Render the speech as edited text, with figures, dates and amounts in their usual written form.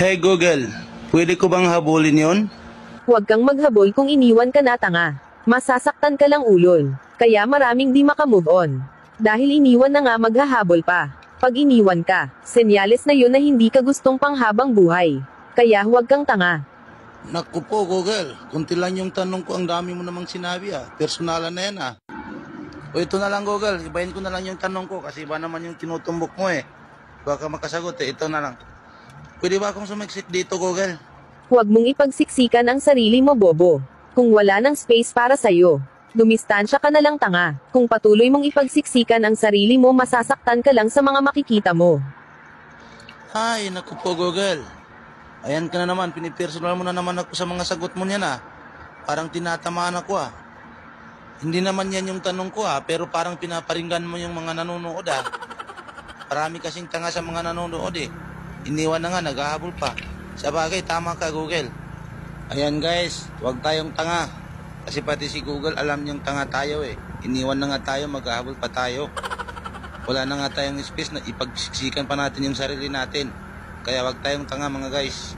Hey Google, pwede ko bang habulin yon? Huwag kang maghabol kung iniwan ka na, tanga. Masasaktan ka lang, ulol. Kaya maraming di makamove on. Dahil iniwan na nga, maghahabol pa. Pag iniwan ka, senyales na yun na hindi ka gustong panghabang buhay. Kaya huwag kang tanga. Naku po Google, kunti lang yung tanong ko, ang dami mo namang sinabi Personalan na yan O ito na lang Google, ibahin ko na lang yung tanong ko kasi iba naman yung tinutumbok mo Baka makasagot ito na lang. Pwede ba akong sumiksik dito Google? Huwag mong ipagsiksikan ang sarili mo, bobo. Kung wala ng space para sa'yo, dumistansya ka na lang, tanga. Kung patuloy mong ipagsiksikan ang sarili mo, masasaktan ka lang sa mga makikita mo. Ay, naku po Google. Ayan ka na naman, pinipersonal mo na naman ako sa mga sagot mo niyan Parang tinatamaan ako Hindi naman yan yung tanong ko pero parang pinaparinggan mo yung mga nanonood Marami kasing tanga sa mga nanonood Iniwan na nga, naghahabol pa. Sa bagay, tama ka Google. Ayan guys, huwag tayong tanga. Kasi pati si Google alam niyang tanga tayo Iniwan na nga tayo, maghahabol pa tayo. Wala na nga tayong space na ipagsiksikan pa natin yung sarili natin. Kaya wag tayong tanga mga guys.